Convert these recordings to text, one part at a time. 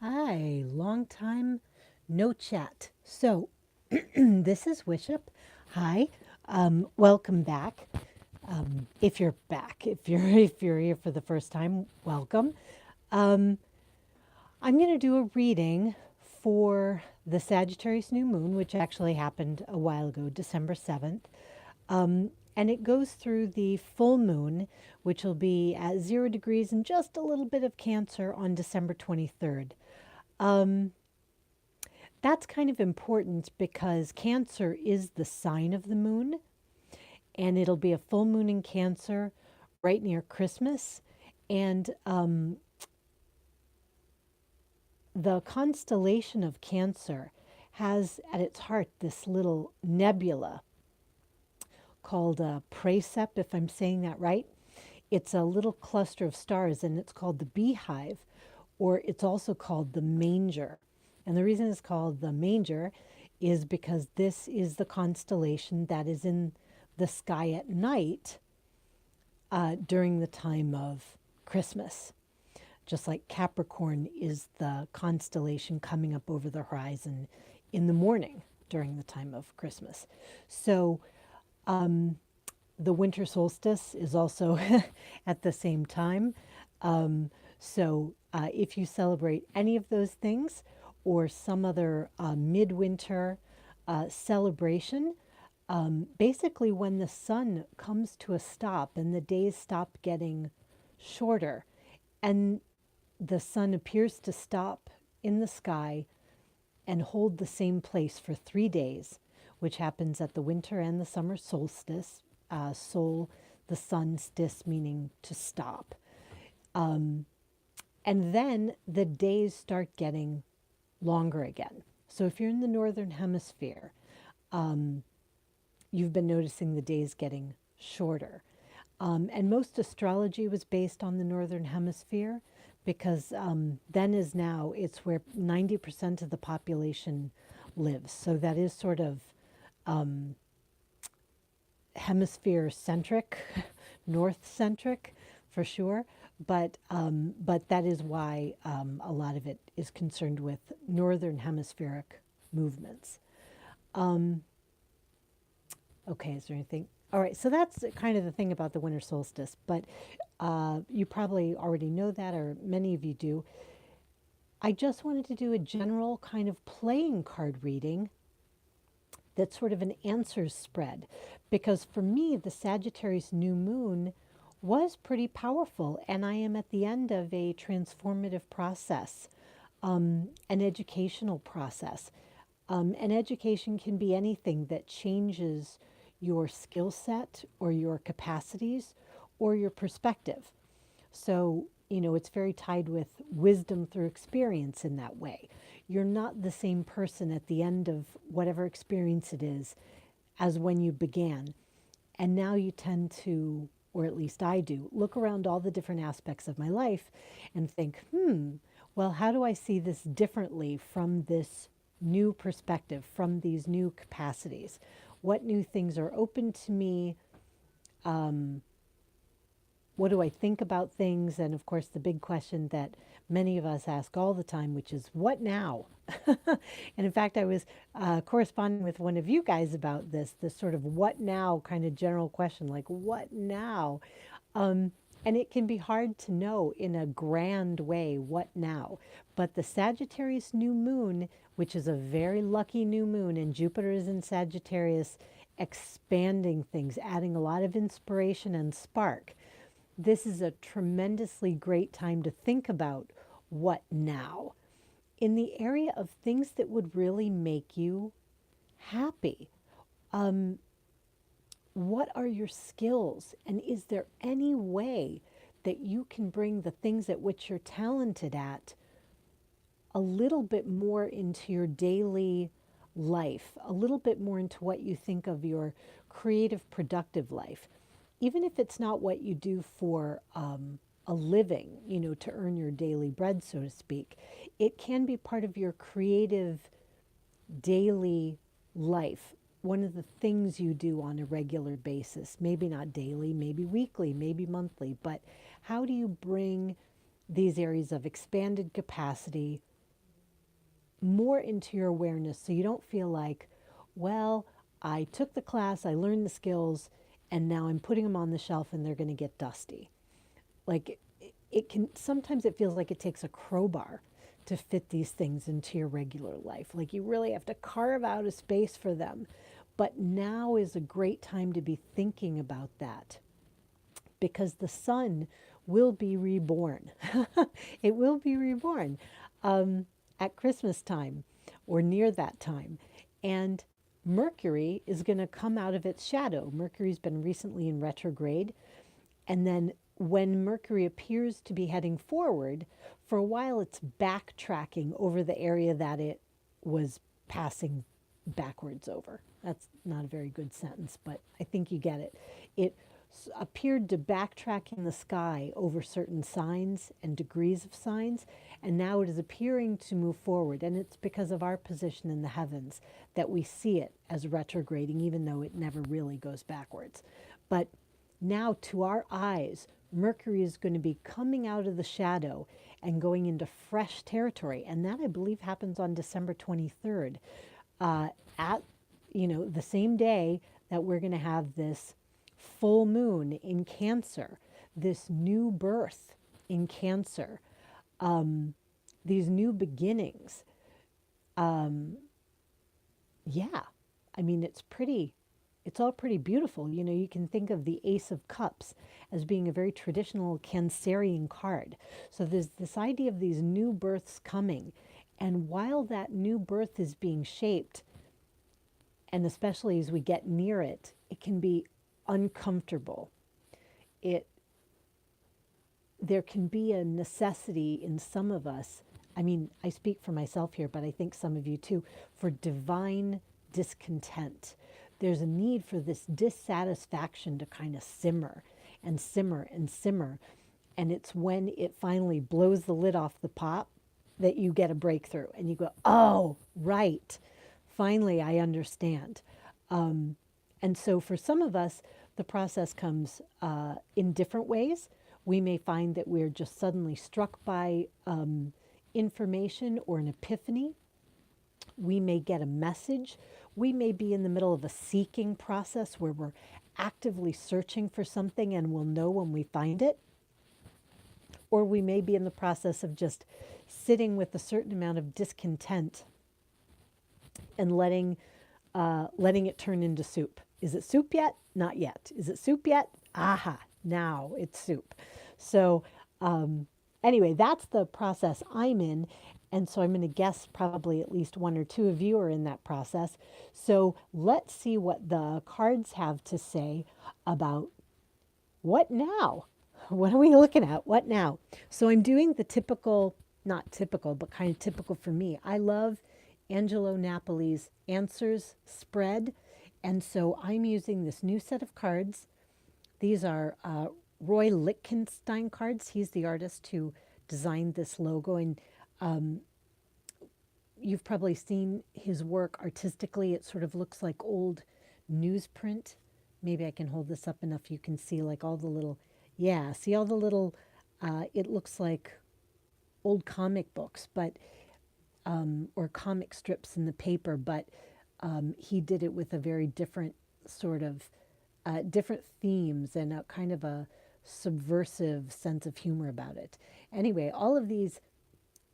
Hi, long time no chat. So, this is Wishop. Hi, welcome back. If you're back, if you're here for the first time, welcome. Um, I'm going to do a reading for the Sagittarius new moon, which actually happened a while ago, December 7th. And it goes through the full moon, which will be at 0 degrees and just a little bit of Cancer on December 23rd. Um, That's kind of important because Cancer is the sign of the moon, and it'll be a full moon in Cancer right near Christmas. And the constellation of Cancer has at its heart this little nebula called a Precept, if I'm saying that right. It's a little cluster of stars, and it's called the Beehive, or it's also called the Manger. And the reason it's called the Manger is because this is the constellation that is in the sky at night during the time of Christmas. Just like Capricorn is the constellation coming up over the horizon in the morning during the time of Christmas. So the winter solstice is also at the same time. If you celebrate any of those things or some other midwinter celebration, basically when the sun comes to a stop and the days stop getting shorter and the sun appears to stop in the sky and hold the same place for 3 days, which happens at the winter and the summer solstice. The sun, stis meaning to stop. And then the days start getting longer again. So if you're in the northern hemisphere, you've been noticing the days getting shorter. And most astrology was based on the northern hemisphere because then as now, it's where 90% of the population lives. So that is sort of hemisphere centric, north centric for sure. But that is why a lot of it is concerned with northern hemispheric movements. Okay, is there anything? All right, so that's kind of the thing about the winter solstice, but you probably already know that, or many of you do. I just wanted to do a general kind of playing card reading that's sort of an answers spread, because for me, the Sagittarius new moon was pretty powerful, and I am at the end of a transformative process, an educational process. And education can be anything that changes your skill set or your capacities or your perspective. So, it's very tied with wisdom through experience in that way. You're not the same person at the end of whatever experience it is as when you began. And now you tend to, or at least I do, look around all the different aspects of my life and think, well, how do I see this differently from this new perspective, from these new capacities? What new things are open to me? What do I think about things? And of course, the big question that many of us ask all the time, which is, what now? And in fact, I was corresponding with one of you guys about this sort of what now kind of general question, like, what now? And it can be hard to know in a grand way what now. But the Sagittarius new moon, which is a very lucky new moon, and Jupiter is in Sagittarius, expanding things, adding a lot of inspiration and spark. This is a tremendously great time to think about what now in the area of things that would really make you happy. What are your skills? And is there any way that you can bring the things at which you're talented at a little bit more into your daily life, a little bit more into what you think of your creative, productive life? Even if it's not what you do for a living, to earn your daily bread, so to speak, it can be part of your creative daily life. One of the things you do on a regular basis, maybe not daily, maybe weekly, maybe monthly, but how do you bring these areas of expanded capacity more into your awareness so you don't feel like, well, I took the class, I learned the skills, and now I'm putting them on the shelf and they're going to get dusty. Like it can, sometimes it feels like it takes a crowbar to fit these things into your regular life. Like you really have to carve out a space for them. But now is a great time to be thinking about that because the sun will be reborn. It will be reborn at Christmas time or near that time. And Mercury is going to come out of its shadow. Mercury's been recently in retrograde. And then when Mercury appears to be heading forward, for a while it's backtracking over the area that it was passing backwards over. That's not a very good sentence, but I think you get it. It appeared to backtrack in the sky over certain signs and degrees of signs, and now it is appearing to move forward. And it's because of our position in the heavens that we see it as retrograding, even though it never really goes backwards. But now, to our eyes, Mercury is going to be coming out of the shadow and going into fresh territory. And that, I believe, happens on December 23rd, at the same day that we're going to have this full moon in Cancer, this new birth in Cancer, these new beginnings. Yeah, I mean, it's all pretty beautiful. You can think of the Ace of Cups as being a very traditional Cancerian card. So there's this idea of these new births coming. And while that new birth is being shaped, and especially as we get near it, it can be uncomfortable. It There can be a necessity in some of us. I mean, I speak for myself here, but I think some of you too, for divine discontent. There's a need for this dissatisfaction to kind of simmer and simmer and simmer. And it's when it finally blows the lid off the pot that you get a breakthrough and you go, oh, right. Finally, I understand. And so for some of us, the process comes in different ways. We may find that we're just suddenly struck by information or an epiphany. We may get a message. We may be in the middle of a seeking process where we're actively searching for something and we'll know when we find it. Or we may be in the process of just sitting with a certain amount of discontent and letting it turn into soup. Is it soup yet? Not yet. Is it soup yet? Aha, now it's soup. So anyway, that's the process I'm in. And so I'm going to guess probably at least one or two of you are in that process. So let's see what the cards have to say about what now? What are we looking at? What now? So I'm doing the typical, not typical, but kind of typical for me. I love Angelo Napoli's Answers spread. And so I'm using this new set of cards. These are Roy Lichtenstein cards. He's the artist who designed this logo. And you've probably seen his work artistically. It sort of looks like old newsprint. Maybe I can hold this up enough you can see like all the little, yeah, see all the little, it looks like old comic books, but, or comic strips in the paper, but he did it with a very different sort of, different themes and a kind of a subversive sense of humor about it. Anyway, all of these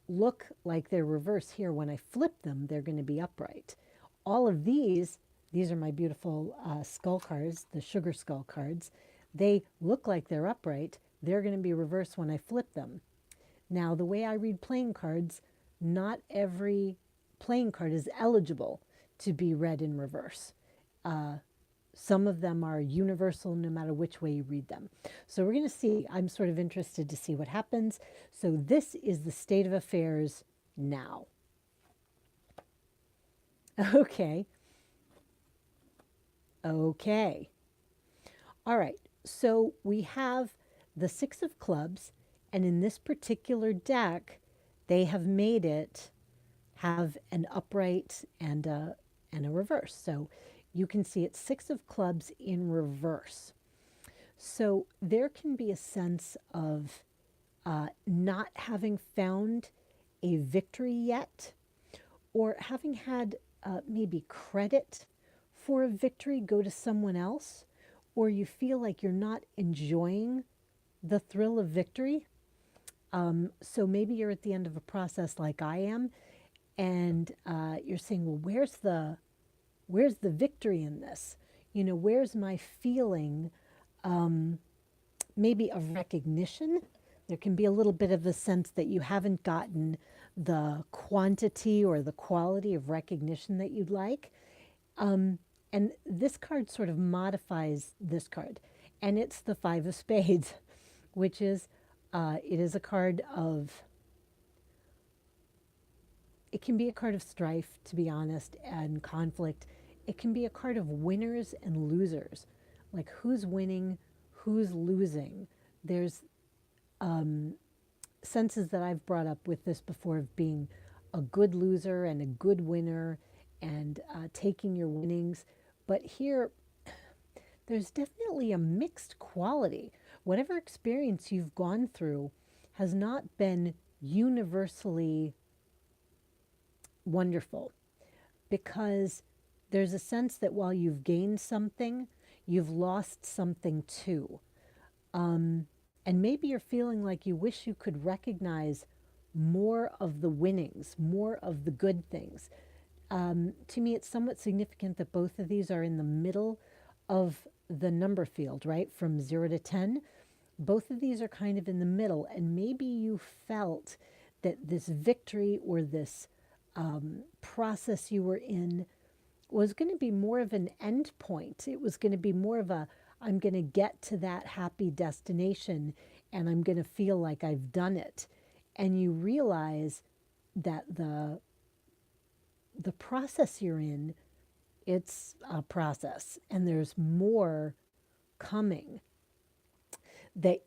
look like they're reversed here. When I flip them, they're going to be upright. All of these are my beautiful skull cards, the sugar skull cards. They look like they're upright. They're going to be reversed when I flip them. Now, the way I read playing cards, not every playing card is eligible to be read in reverse. Some of them are universal no matter which way you read them. So we're going to see, I'm sort of interested to see what happens. So this is the state of affairs now. Okay. Okay. All right. So we have the Six of Clubs, and in this particular deck, they have made it have an upright and a reverse. So you can see it's Six of Clubs in reverse. So there can be a sense of not having found a victory yet, or having had maybe credit for a victory go to someone else, or you feel like you're not enjoying the thrill of victory. So maybe you're at the end of a process like I am, and you're saying, well, where's the victory in this? Where's my feeling, maybe of recognition? There can be a little bit of a sense that you haven't gotten the quantity or the quality of recognition that you'd like. And this card sort of modifies this card. And it's the Five of Spades, which is, it is a card of, it can be a card of strife, to be honest, and conflict. It can be a card of winners and losers, like who's winning, who's losing. There's senses that I've brought up with this before of being a good loser and a good winner and taking your winnings. But here, there's definitely a mixed quality. Whatever experience you've gone through has not been universally wonderful, because there's a sense that while you've gained something, you've lost something too. And maybe you're feeling like you wish you could recognize more of the winnings, more of the good things. To me, it's somewhat significant that both of these are in the middle of the number field, right? From 0 to 10. Both of these are kind of in the middle. And maybe you felt that this victory or this process you were in was going to be more of an end point. It was going to be more of a, I'm going to get to that happy destination and I'm going to feel like I've done it. And you realize that the process you're in, it's a process and there's more coming, that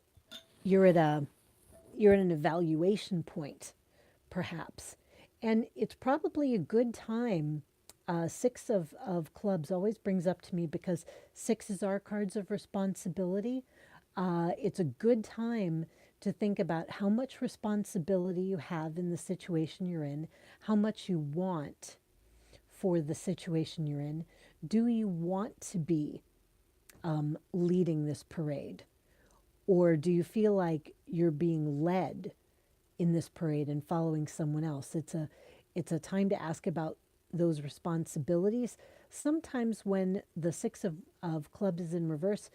you're at an evaluation point perhaps. And it's probably a good time. Six of clubs always brings up to me because sixes are cards of responsibility. It's a good time to think about how much responsibility you have in the situation you're in, how much you want for the situation you're in. Do you want to be leading this parade? Or do you feel like you're being led in this parade and following someone else? It's a time to ask about those responsibilities. Sometimes when the six of clubs is in reverse,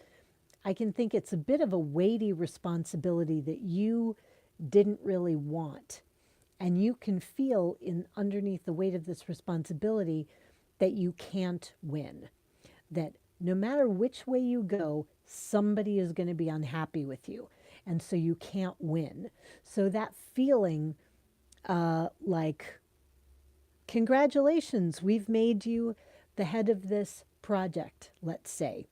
I can think it's a bit of a weighty responsibility that you didn't really want. And you can feel in underneath the weight of this responsibility that you can't win. That no matter which way you go, somebody is going to be unhappy with you. And so you can't win. So that feeling like, congratulations, we've made you the head of this project, let's say.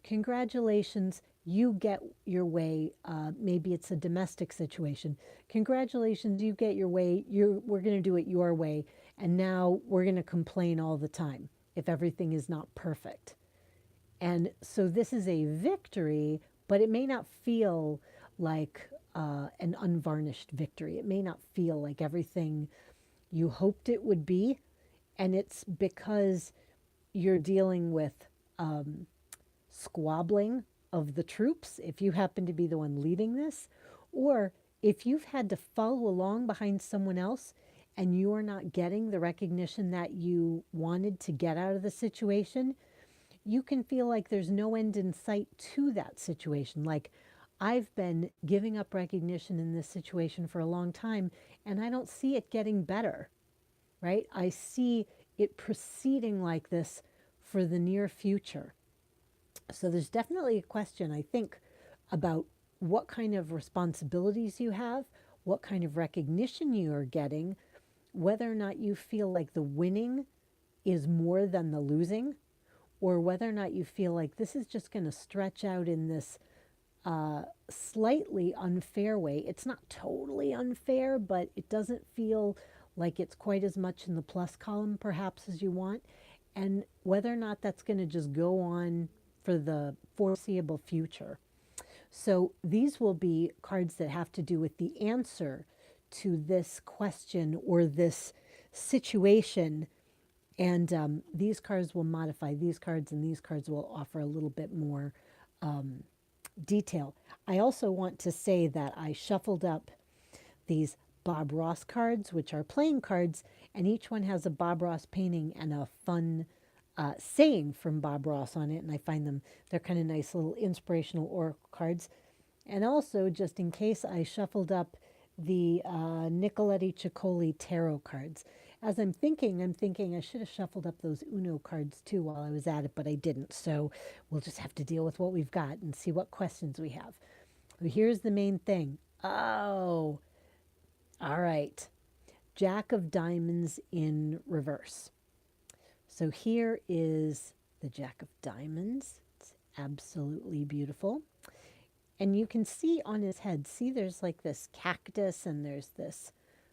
Congratulations, you get your way. Maybe it's a domestic situation. Congratulations, you get your way. We're going to do it your way. And now we're going to complain all the time if everything is not perfect. And so this is a victory, but it may not feel like an unvarnished victory. It may not feel like everything you hoped it would be. And it's because you're dealing with squabbling of the troops, if you happen to be the one leading this, or if you've had to follow along behind someone else and you're not getting the recognition that you wanted to get out of the situation, you can feel like there's no end in sight to that situation. Like, I've been giving up recognition in this situation for a long time and I don't see it getting better, right? I see it proceeding like this for the near future. So there's definitely a question, I think, about what kind of responsibilities you have, what kind of recognition you are getting, whether or not you feel like the winning is more than the losing, or whether or not you feel like this is just going to stretch out in this slightly unfair way. It's not totally unfair, but it doesn't feel like it's quite as much in the plus column perhaps as you want, and whether or not that's going to just go on for the foreseeable future. So these will be cards that have to do with the answer to this question or this situation. And these cards will modify these cards, and these cards will offer a little bit more detail. I also want to say that I shuffled up these Bob Ross cards, which are playing cards, and each one has a Bob Ross painting and a fun saying from Bob Ross on it. And I find they're kind of nice little inspirational oracle cards. And also, just in case, I shuffled up the Nicoletti Ciccoli tarot cards. As I'm thinking I should have shuffled up those Uno cards too while I was at it, but I didn't. So we'll just have to deal with what we've got and see what questions we have. So here's the main thing. Oh, all right. Jack of Diamonds in reverse. So here is the Jack of Diamonds. It's absolutely beautiful. And you can see on his head, see there's like this cactus and there's this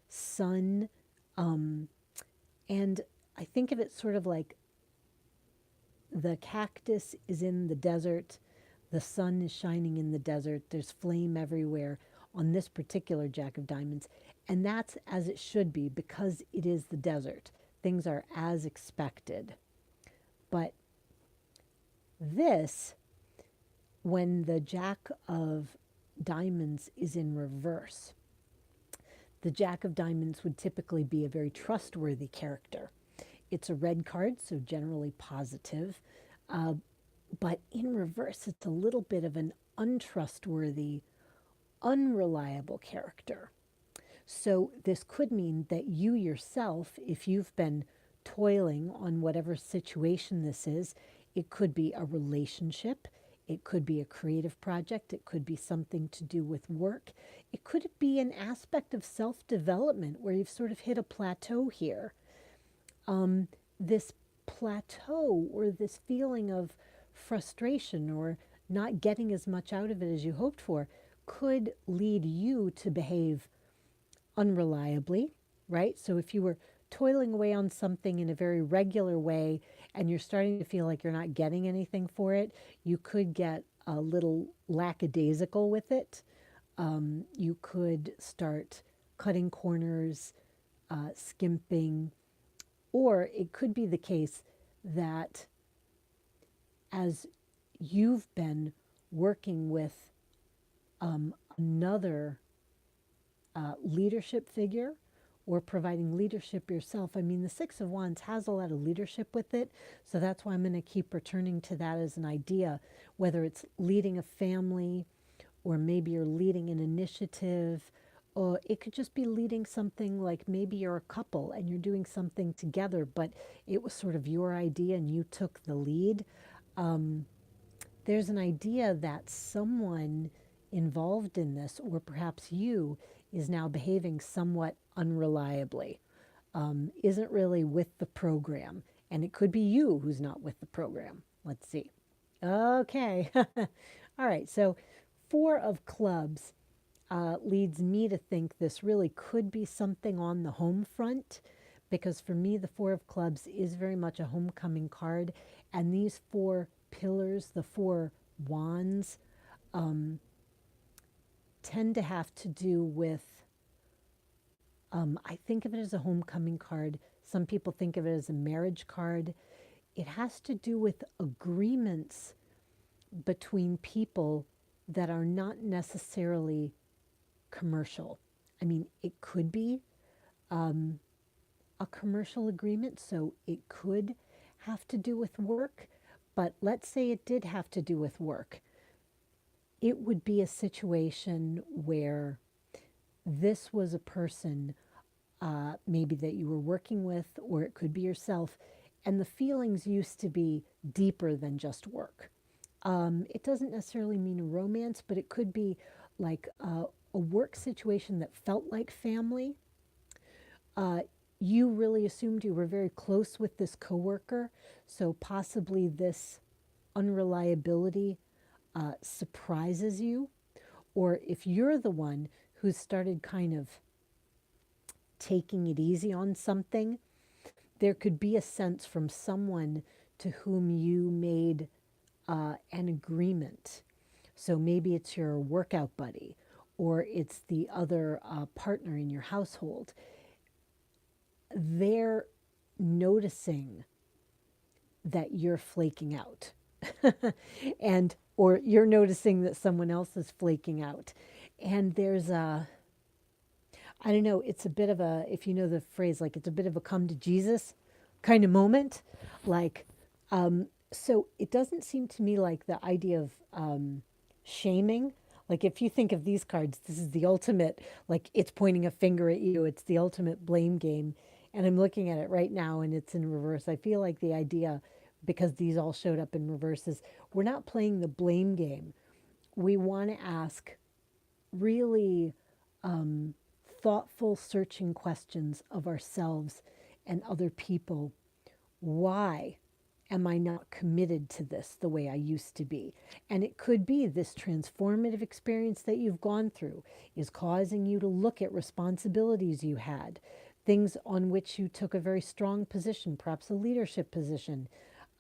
sun. And I think of it sort of like the cactus is in the desert, the sun is shining in the desert, there's flame everywhere on this particular Jack of Diamonds. And that's as it should be because it is the desert. Things are as expected. But this, when the Jack of Diamonds is in reverse, the Jack of Diamonds would typically be a very trustworthy character. It's a red card, so generally positive. But in reverse, it's a little bit of an untrustworthy, unreliable character. So this could mean that you yourself, if you've been toiling on whatever situation this is, it could be a relationship, it could be a creative project, it could be something to do with work, it could be an aspect of self-development where you've sort of hit a plateau here. This plateau or this feeling of frustration or not getting as much out of it as you hoped for could lead you to behave unreliably, right? So if you were toiling away on something in a very regular way and you're starting to feel like you're not getting anything for it, you could get a little lackadaisical with it. You could start cutting corners, skimping, or it could be the case that as you've been working with another leadership figure or providing leadership yourself. I mean, the Six of Wands has a lot of leadership with it, so that's why I'm going to keep returning to that as an idea, whether it's leading a family or maybe you're leading an initiative, or it could just be leading something like maybe you're a couple and you're doing something together, but it was sort of your idea and you took the lead. There's an idea that someone involved in this, or perhaps you, is now behaving somewhat unreliably, isn't really with the program. And it could be you who's not with the program. Let's see. Okay. All right. So, Four of Clubs leads me to think this really could be something on the home front, because for me, the Four of Clubs is very much a homecoming card. And these four pillars, the four wands, tend to have to do with, I think of it as a homecoming card. Some people think of it as a marriage card. It has to do with agreements between people that are not necessarily commercial. I mean, it could be a commercial agreement, so it could have to do with work. But let's say it did have to do with work. It would be a situation where this was a person maybe that you were working with, or it could be yourself, and the feelings used to be deeper than just work. It doesn't necessarily mean a romance, but it could be like a work situation that felt like family. You really assumed you were very close with this coworker, so possibly this unreliability surprises you. Or if you're the one who started kind of taking it easy on something, there could be a sense from someone to whom you made an agreement. So maybe it's your workout buddy, or it's the other partner in your household. they're noticing that you're flaking out. And or you're noticing that someone else is flaking out. And there's a, I don't know, it's a bit of a, if you know the phrase, like it's a bit of a come to Jesus kind of moment. Like, so it doesn't seem to me like the idea of shaming. Like if you think of these cards, this is the ultimate, like it's pointing a finger at you. It's the ultimate blame game. And I'm looking at it right now and it's in reverse. I feel like the idea, because these all showed up in reverse, is we're not playing the blame game. We want to ask really thoughtful, searching questions of ourselves and other people. Why am I not committed to this the way I used to be? And it could be this transformative experience that you've gone through is causing you to look at responsibilities you had, things on which you took a very strong position, perhaps a leadership position,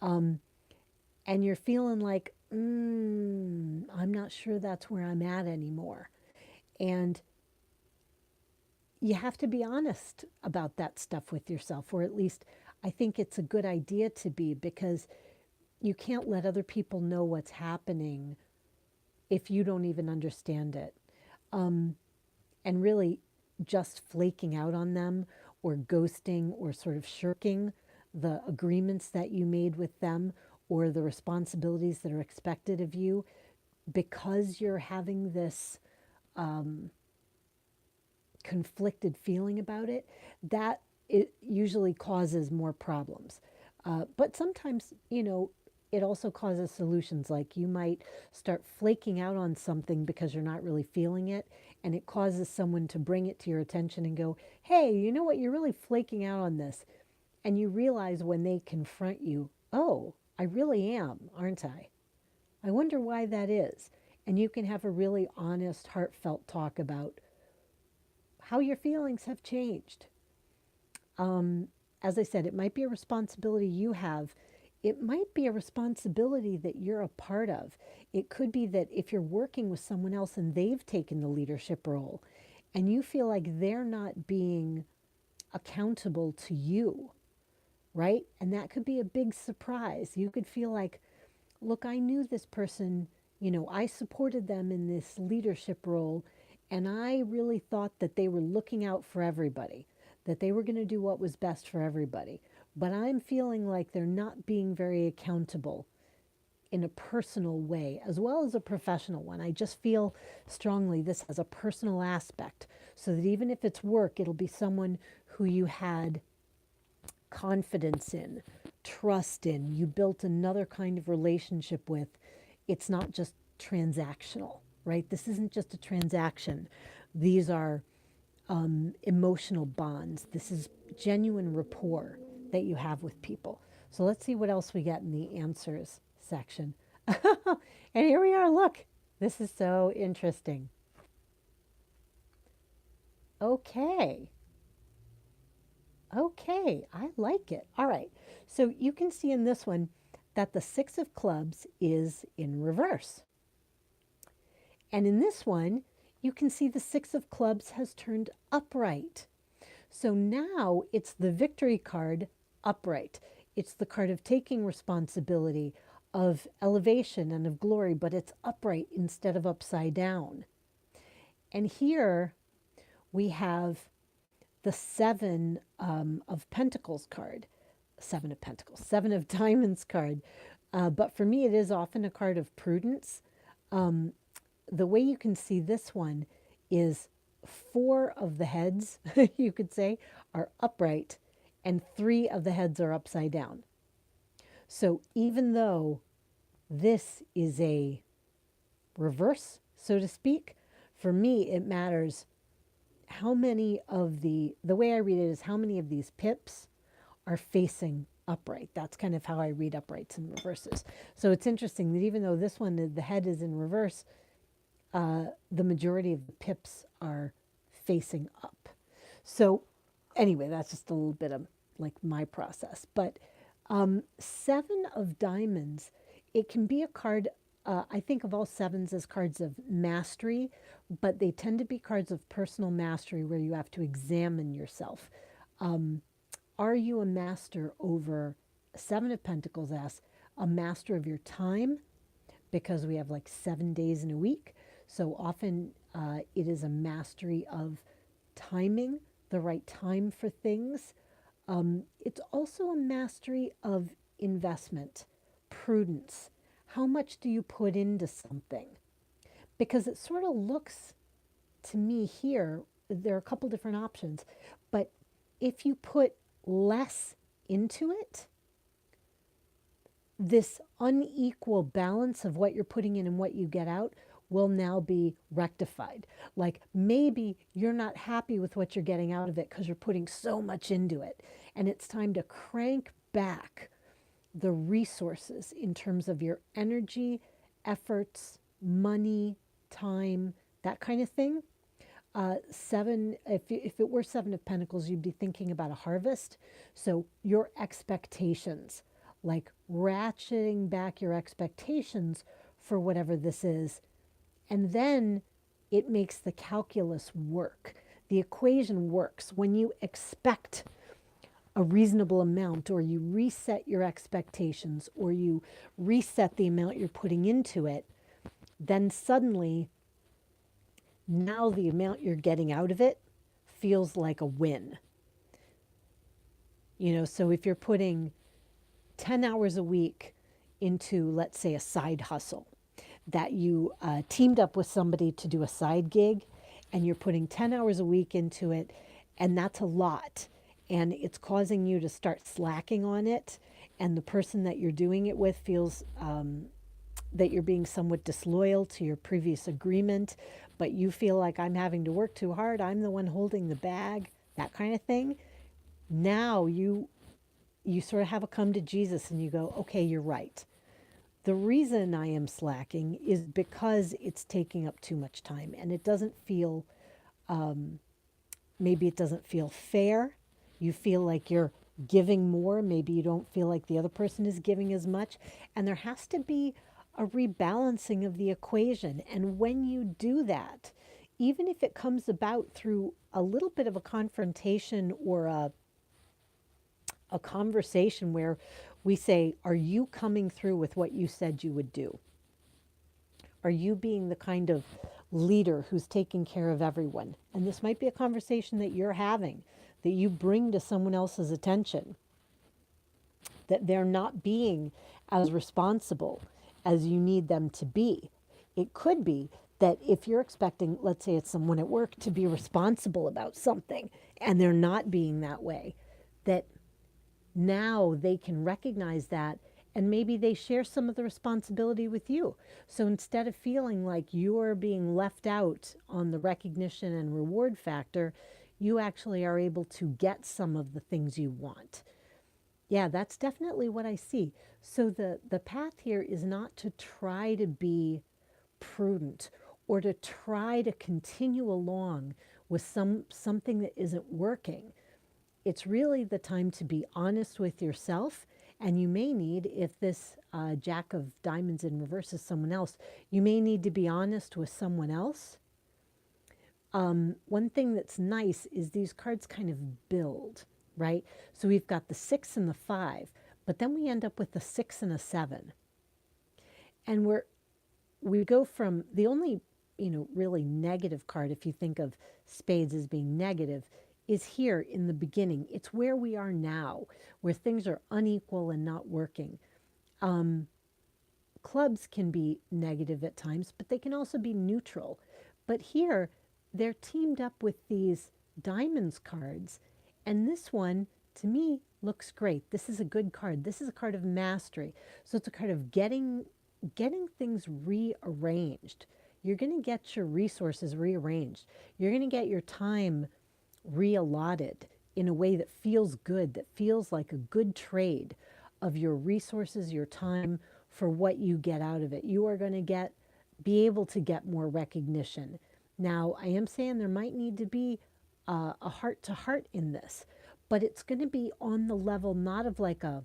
and you're feeling like, I'm not sure that's where I'm at anymore. And you have to be honest about that stuff with yourself, or at least I think it's a good idea to be, because you can't let other people know what's happening if you don't even understand it. And really, just flaking out on them or ghosting or sort of shirking the agreements that you made with them or the responsibilities that are expected of you because you're having this conflicted feeling about it, that it usually causes more problems. But sometimes, it also causes solutions. Like you might start flaking out on something because you're not really feeling it, and it causes someone to bring it to your attention and go, hey, you know what, you're really flaking out on this. And you realize when they confront you, oh, I really am, aren't I? I wonder why that is. And you can have a really honest, heartfelt talk about how your feelings have changed. As I said, it might be a responsibility you have. It might be a responsibility that you're a part of. It could be that if you're working with someone else and they've taken the leadership role and you feel like they're not being accountable to you, right? And that could be a big surprise. You could feel like, look, I knew this person, I supported them in this leadership role, and I really thought that they were looking out for everybody, that they were going to do what was best for everybody. But I'm feeling like they're not being very accountable in a personal way as well as a professional one. I just feel strongly this has a personal aspect, so that even if it's work, it'll be someone who you had confidence in, trust in, you built another kind of relationship with. It's not just transactional, right? This isn't just a transaction. These are emotional bonds. This is genuine rapport that you have with people. So let's see what else we get in the answers section. And here we are. Look, this is so interesting. Okay. Okay, I like it. All right. So you can see in this one that the Six of Clubs is in reverse. And in this one, you can see the Six of Clubs has turned upright. So now it's the victory card upright. It's the card of taking responsibility, of elevation and of glory, but it's upright instead of upside down. And here we have the Seven of Pentacles card, Seven of Pentacles, Seven of Diamonds card. But for me, it is often a card of prudence. The way you can see this one is four of the heads, you could say, are upright, and three of the heads are upside down. So even though this is a reverse, so to speak, for me, it matters how many of the way I read it is how many of these pips are facing upright. That's kind of how I read uprights and reverses. So it's interesting that even though this one, the head is in reverse, the majority of the pips are facing up. So anyway, that's just a little bit of like my process. But Seven of Diamonds, it can be a card. I think of all sevens as cards of mastery, but they tend to be cards of personal mastery where you have to examine yourself. Are you a master over, Seven of Pentacles asks, a master of your time? Because we have like 7 days in a week. So often it is a mastery of timing, the right time for things. It's also a mastery of investment, prudence. How much do you put into something? Because it sort of looks to me here, there are a couple different options, but if you put less into it, this unequal balance of what you're putting in and what you get out will now be rectified. Like maybe you're not happy with what you're getting out of it because you're putting so much into it. And it's time to crank back the resources in terms of your energy, efforts, money, time, that kind of thing. Seven, if it were Seven of Pentacles, you'd be thinking about a harvest. So your expectations, like ratcheting back your expectations for whatever this is. And then it makes the calculus work. The equation works when you expect a reasonable amount, or you reset your expectations, or you reset the amount you're putting into it, then suddenly now the amount you're getting out of it feels like a win. So if you're putting 10 hours a week into, let's say, a side hustle, that you teamed up with somebody to do a side gig, and you're putting 10 hours a week into it, and that's a lot, and it's causing you to start slacking on it, and the person that you're doing it with feels that you're being somewhat disloyal to your previous agreement, but you feel like I'm having to work too hard, I'm the one holding the bag, that kind of thing. Now you sort of have a come to Jesus and you go, okay, you're right. The reason I am slacking is because it's taking up too much time, and it doesn't feel, maybe it doesn't feel fair. You feel like you're giving more. Maybe you don't feel like the other person is giving as much. And there has to be a rebalancing of the equation. And when you do that, even if it comes about through a little bit of a confrontation or a conversation where we say, are you coming through with what you said you would do? Are you being the kind of leader who's taking care of everyone? And this might be a conversation that you're having, that you bring to someone else's attention, that they're not being as responsible as you need them to be. It could be that if you're expecting, let's say it's someone at work, to be responsible about something and they're not being that way, that now they can recognize that, and maybe they share some of the responsibility with you. So instead of feeling like you're being left out on the recognition and reward factor, you actually are able to get some of the things you want. Yeah, that's definitely what I see. So the path here is not to try to be prudent or to try to continue along with something that isn't working. It's really the time to be honest with yourself. And you may need, if this Jack of Diamonds in reverse is someone else, you may need to be honest with someone else. One thing that's nice is these cards kind of build, right? So we've got the 6 and the 5, but then we end up with the 6 and a 7. And we go from the only, really negative card, if you think of spades as being negative, is here in the beginning. It's where we are now, where things are unequal and not working. Clubs can be negative at times, but they can also be neutral. But here, they're teamed up with these diamonds cards, and this one, to me, looks great. This is a good card. This is a card of mastery. So it's a card of getting things rearranged. You're going to get your resources rearranged. You're going to get your time reallotted in a way that feels good, that feels like a good trade of your resources, your time, for what you get out of it. You are going to be able to get more recognition. Now, I am saying there might need to be a heart to heart in this, but it's going to be on the level not of like a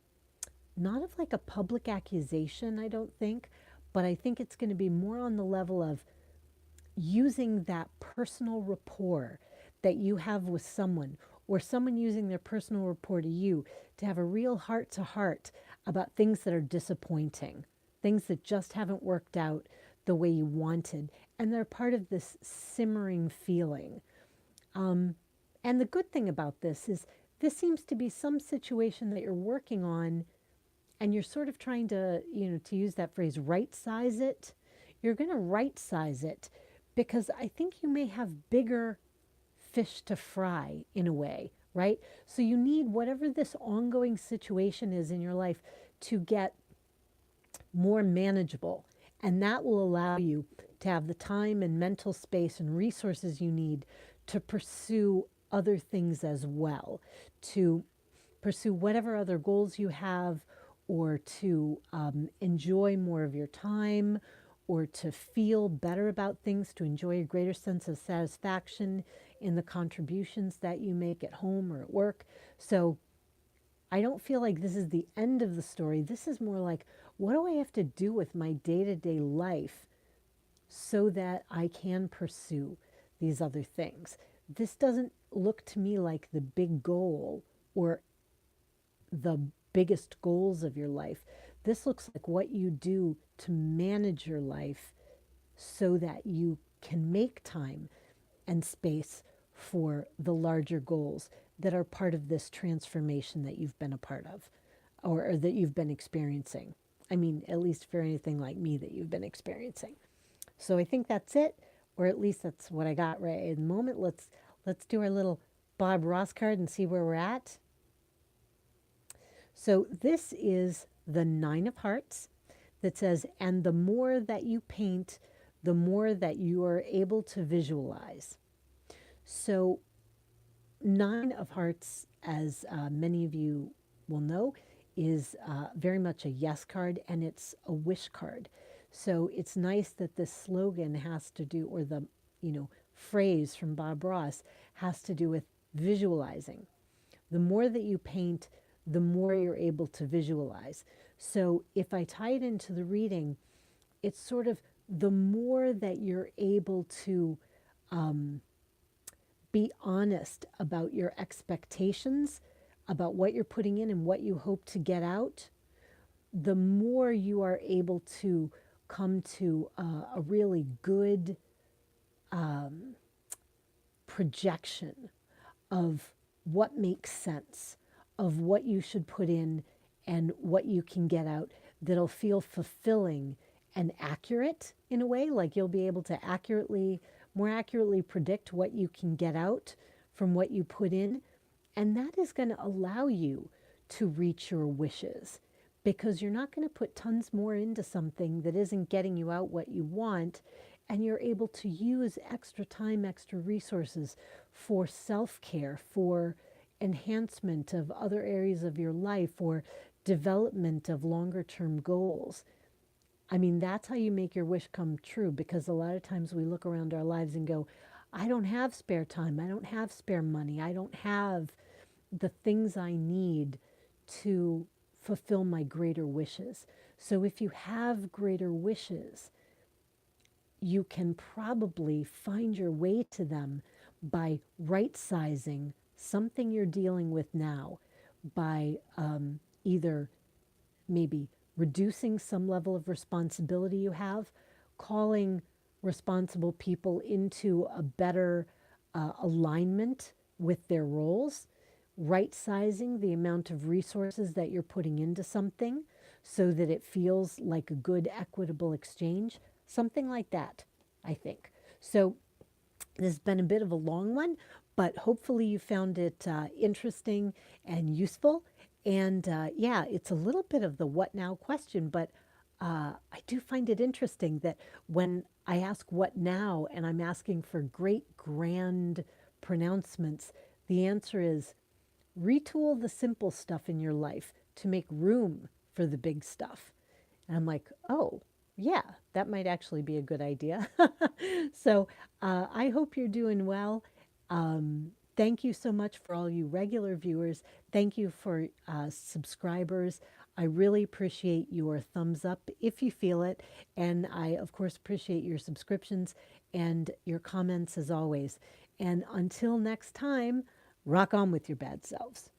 public accusation, I don't think, but I think it's going to be more on the level of using that personal rapport that you have with someone, or someone using their personal rapport to you to have a real heart to heart about things that are disappointing, things that just haven't worked out the way you wanted. And they're part of this simmering feeling. And the good thing about this is this seems to be some situation that you're working on and you're sort of trying to, to use that phrase, right size it. You're going to right size it because I think you may have bigger fish to fry in a way, right? So you need whatever this ongoing situation is in your life to get more manageable. And that will allow you to have the time and mental space and resources you need to pursue other things as well, to pursue whatever other goals you have, or to enjoy more of your time, or to feel better about things, to enjoy a greater sense of satisfaction in the contributions that you make at home or at work. So I don't feel like this is the end of the story. This is more like, what do I have to do with my day to day life so that I can pursue these other things? This doesn't look to me like the big goal or the biggest goals of your life. This looks like what you do to manage your life so that you can make time and space for the larger goals that are part of this transformation that you've been a part of, or that you've been experiencing. I mean, at least for anything like me that you've been experiencing. So I think that's it, or at least that's what I got right in the moment. Let's do our little Bob Ross card and see where we're at. So this is the Nine of Hearts that says, and the more that you paint, the more that you are able to visualize. So Nine of Hearts, as many of you will know, is very much a yes card, and it's a wish card. So it's nice that this slogan has to do, or the phrase from Bob Ross has to do with visualizing. The more that you paint, the more you're able to visualize. So if I tie it into the reading, it's sort of the more that you're able to be honest about your expectations, about what you're putting in and what you hope to get out, the more you are able to come to a really good projection of what makes sense, of what you should put in and what you can get out that'll feel fulfilling and accurate in a way. Like you'll be able to more accurately predict what you can get out from what you put in. And that is going to allow you to reach your wishes, because you're not going to put tons more into something that isn't getting you out what you want. And you're able to use extra time, extra resources for self-care, for enhancement of other areas of your life, or development of longer term goals. I mean, that's how you make your wish come true, because a lot of times we look around our lives and go, I don't have spare time. I don't have spare money. I don't have the things I need to fulfill my greater wishes. So if you have greater wishes, you can probably find your way to them by right sizing something you're dealing with now, by either maybe reducing some level of responsibility you have, calling responsible people into a better alignment with their roles, right sizing the amount of resources that you're putting into something so that it feels like a good, equitable exchange, something like that, I think. So this has been a bit of a long one, but hopefully you found it interesting and useful. And yeah, it's a little bit of the what now question, but I do find it interesting that when I ask what now and I'm asking for great grand pronouncements, the answer is retool the simple stuff in your life to make room for the big stuff. And I'm like, oh, yeah, that might actually be a good idea. So I hope you're doing well. Thank you so much for all you regular viewers. Thank you for subscribers. I really appreciate your thumbs up if you feel it. And I, of course, appreciate your subscriptions and your comments as always. And until next time, rock on with your bad selves.